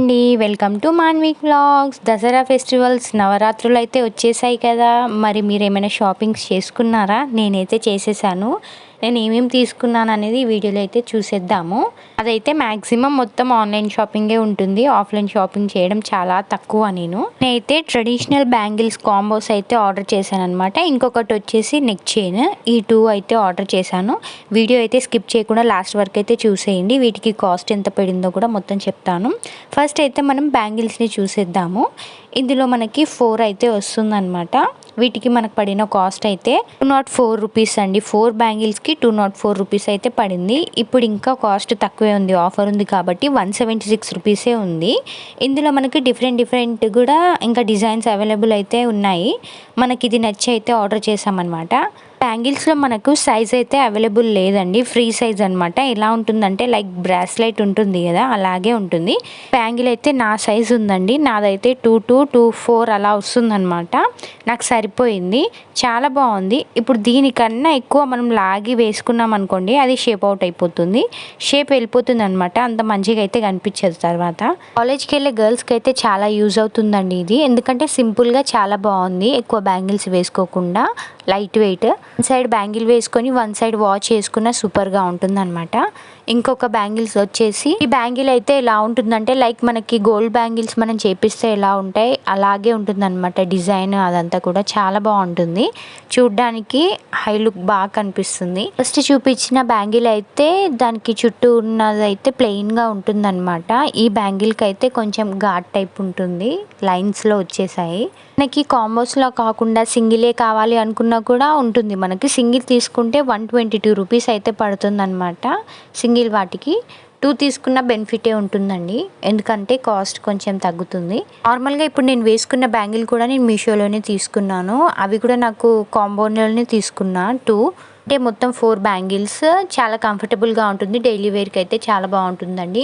అండి welcome to Manvik vlogs. Dasara festivals నవరాత్రులు అయితే వచ్చేసాయి కదా. మరి మీరు ఏమైనా షాపింగ్స్ చేసుకున్నారా? నేనైతే చేసేసాను. నేను ఏమేమి తీసుకున్నాను అనేది వీడియోలో అయితే చూసేద్దాము. అదైతే మ్యాక్సిమం మొత్తం ఆన్లైన్ షాపింగే ఉంటుంది. ఆఫ్లైన్ షాపింగ్ చేయడం చాలా తక్కువ. నేనైతే ట్రెడిషనల్ బ్యాంగిల్స్ కాంబోస్ అయితే ఆర్డర్ చేశాను అనమాట. ఇంకొకటి వచ్చేసి నెక్ చైన్. ఈ 2 అయితే ఆర్డర్ చేశాను. వీడియో అయితే స్కిప్ చేయకుండా లాస్ట్ వరకు అయితే చూసేయండి. వీటికి కాస్ట్ ఎంత పడిందో కూడా మొత్తం చెప్తాను. ఫస్ట్ అయితే మనం బ్యాంగిల్స్ని చూసేద్దాము. ఇందులో మనకి 4 అయితే వస్తుందన్నమాట. వీటికి మనకు పడిన కాస్ట్ అయితే 204 రూపీస్ అండి. 4 బ్యాంగిల్స్కి 204 రూపీస్ అయితే పడింది. ఇప్పుడు ఇంకా కాస్ట్ తక్కువే ఉంది, ఆఫర్ ఉంది కాబట్టి 176 రూపీసే ఉంది. ఇందులో మనకి డిఫరెంట్ కూడా ఇంకా డిజైన్స్ అవైలబుల్ అయితే ఉన్నాయి. మనకి ఇది నచ్చి అయితే ఆర్డర్ చేసామన్నమాట. బ్యాంగిల్స్లో మనకు సైజ్ అయితే అవైలబుల్ లేదండి, ఫ్రీ సైజ్ అనమాట. ఎలా ఉంటుందంటే లైక్ బ్రాస్లెట్ ఉంటుంది కదా, అలాగే ఉంటుంది. బ్యాంగిల్ అయితే నా సైజ్ ఉందండి, నాదైతే 2-2-4 అలా వస్తుందన్నమాట. నాకు సరిపోయింది, చాలా బాగుంది. ఇప్పుడు దీనికన్నా ఎక్కువ మనం లాగి వేసుకున్నాం అనుకోండి, అది షేప్ అవుట్ అయిపోతుంది, షేప్ వెళ్ళిపోతుంది అనమాట. అంత మంచిగా అయితే కనిపించదు. తర్వాత కాలేజ్కి వెళ్ళే గర్ల్స్కి అయితే చాలా యూజ్ అవుతుందండి ఇది. ఎందుకంటే సింపుల్గా చాలా బాగుంది, ఎక్కువ బ్యాంగిల్స్ వేసుకోకుండా light weight. One side bangle వేసుకొని వన్ సైడ్ వాచ్ వేసుకున్న సూపర్గా ఉంటుంది అనమాట. ఇంకొక బ్యాంగిల్స్ వచ్చేసి, ఈ బ్యాంగిల్ అయితే ఎలా ఉంటుందంటే లైక్ మనకి గోల్డ్ బ్యాంగిల్స్ మనం చేపిస్తే ఎలా ఉంటాయి అలాగే ఉంటుంది అనమాట. డిజైన్ అదంతా కూడా చాలా బాగుంటుంది, చూడ్డానికి హై లుక్ బాగా కనిపిస్తుంది. ఫస్ట్ చూపించిన బ్యాంగిల్ అయితే దానికి చుట్టూ ఉన్నదైతే ప్లెయిన్గా ఉంటుంది అనమాట. ఈ బ్యాంగిల్కి అయితే కొంచెం ఘాట్ టైప్ ఉంటుంది, లైన్స్లో వచ్చేసాయి. మనకి కాంబోస్లో కాకుండా సింగిలే కావాలి అనుకున్నా కూడా ఉంటుంది. మనకి సింగిల్ తీసుకుంటే 122 రూపీస్ అయితే పడుతుంది అనమాట. సింగిల్ వాటికి 2 తీసుకున్న బెనిఫిటే ఉంటుందండి, ఎందుకంటే కాస్ట్ కొంచెం తగ్గుతుంది. నార్మల్గా ఇప్పుడు నేను వేసుకున్న బ్యాంగిల్ కూడా నేను మీషోలోనే తీసుకున్నాను. అవి కూడా నాకు కాంబోలోనే తీసుకున్నా 2. అంటే మొత్తం 4 బ్యాంగిల్స్. చాలా కంఫర్టబుల్గా ఉంటుంది, డైలీ వేర్కి అయితే చాలా బాగుంటుందండి.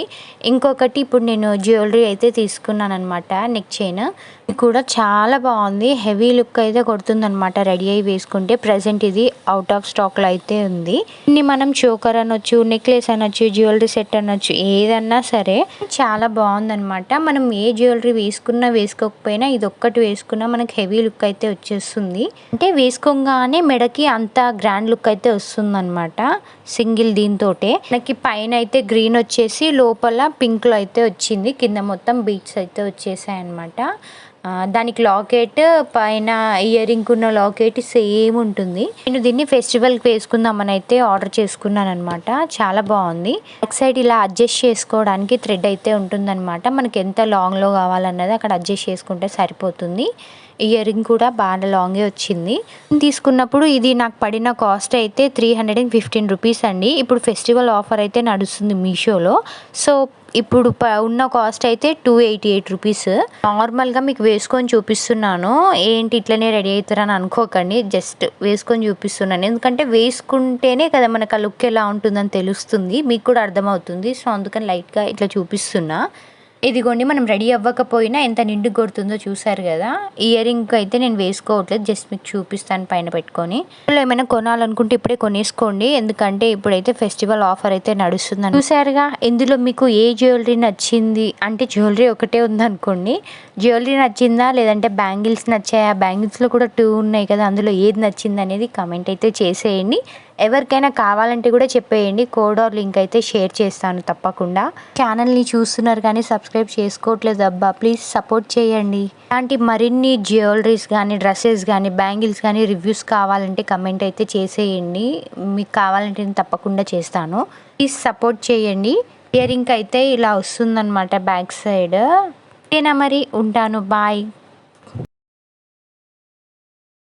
ఇంకొకటి ఇప్పుడు నేను జ్యువెలరీ అయితే తీసుకున్నాను అనమాట, నెక్ చైన్. ఇది కూడా చాలా బాగుంది, హెవీ లుక్ అయితే కొడుతుందనమాట రెడీ అయ్యి వేసుకుంటే. ప్రజెంట్ ఇది అవుట్ ఆఫ్ స్టాక్లో అయితే ఉంది. ఇన్ని మనం చోకర్ అనొచ్చు, నెక్లెస్ అనొచ్చు, జ్యువెలరీ సెట్ అనొచ్చు, ఏదన్నా సరే చాలా బాగుందనమాట. మనం ఏ జ్యువెలరీ వేసుకున్నా వేసుకోకపోయినా ఇది ఒక్కటి వేసుకున్నా మనకి హెవీ లుక్ అయితే వచ్చేస్తుంది. అంటే వేసుకోగానే మెడకి అంత గ్రాండ్ లుక్ అయితే వస్తుందన్నమాట సింగిల్ దీంతోటే. మనకి పైన అయితే గ్రీన్ వచ్చేసి లోపల పింక్లో అయితే వచ్చింది, కింద మొత్తం బీట్స్ అయితే వచ్చేసాయి అనమాట. దానికి లాకెట్, పైన ఇయర్ రింగ్ ఉన్న లాకెట్ సేమ్ ఉంటుంది. నేను దీన్ని ఫెస్టివల్కి వేసుకుందామని అయితే ఆర్డర్ చేసుకున్నాను అనమాట. చాలా బాగుంది. బ్యాక్ సైడ్ ఇలా అడ్జస్ట్ చేసుకోవడానికి థ్రెడ్ అయితే ఉంటుందన్నమాట. మనకి ఎంత లాంగ్లో కావాలన్నది అక్కడ అడ్జస్ట్ చేసుకుంటే సరిపోతుంది. ఇయర్ రింగ్ కూడా బాగా లాంగే వచ్చింది. తీసుకున్నప్పుడు ఇది నాకు పడిన కాస్ట్ అయితే 315 రూపీస్ అండి. ఇప్పుడు ఫెస్టివల్ ఆఫర్ అయితే నడుస్తుంది మీషోలో. సో ఇప్పుడు ఉన్న కాస్ట్ అయితే 288 రూపీస్. నార్మల్గా మీకు వేసుకొని చూపిస్తున్నాను, ఏంటి ఇట్లనే రెడీ అవుతారని అనుకోకండి, జస్ట్ వేసుకొని చూపిస్తున్నాను. ఎందుకంటే వేసుకుంటేనే కదా మనకు ఆ లుక్ ఎలా ఉంటుందని తెలుస్తుంది, మీకు కూడా అర్థమవుతుంది. సో అందుకని లైట్గా ఇట్లా చూపిస్తున్నా. ఇదిగోండి, మనం రెడీ అవ్వకపోయినా ఎంత నిండు కొడుతుందో చూసారు కదా. ఇయర్ రింగ్ అయితే నేను వేసుకోవట్లేదు, జస్ట్ మీకు చూపిస్తాను పైన పెట్టుకొని. ఏమైనా కొనాలనుకుంటే ఇప్పుడే కొనేసుకోండి, ఎందుకంటే ఇప్పుడైతే ఫెస్టివల్ ఆఫర్ అయితే నడుస్తుందని. చూసారుగా, ఇందులో మీకు ఏ జ్యువెలరీ నచ్చింది అంటే జ్యువెలరీ ఒకటే ఉందనుకోండి, జ్యువెలరీ నచ్చిందా లేదంటే బ్యాంగిల్స్ నచ్చాయా, బ్యాంగిల్స్లో కూడా 2 ఉన్నాయి కదా, అందులో ఏది నచ్చింది అనేది కమెంట్ అయితే చేసేయండి. ఎవరికైనా కావాలంటే కూడా చెప్పేయండి, కోడ్ ఆర్ లింక్ అయితే షేర్ చేస్తాను తప్పకుండా. ఛానల్ని చూస్తున్నారు కానీ సబ్స్క్రైబ్ చేసుకోవట్లేదు అబ్బా, ప్లీజ్ సపోర్ట్ చేయండి. ఇలాంటి మరిన్ని జ్యువెలరీస్ కానీ, డ్రెస్సెస్ కానీ, బ్యాంగిల్స్ కానీ రివ్యూస్ కావాలంటే కమెంట్ అయితే చేసేయండి. మీకు కావాలంటే నేను తప్పకుండా చేస్తాను, ప్లీజ్ సపోర్ట్ చేయండి. ఇయర్ రింగ్ అయితే ఇలా వస్తుందన్నమాట బ్యాక్ సైడ్. ఓకేనా, మరి ఉంటాను, బాయ్.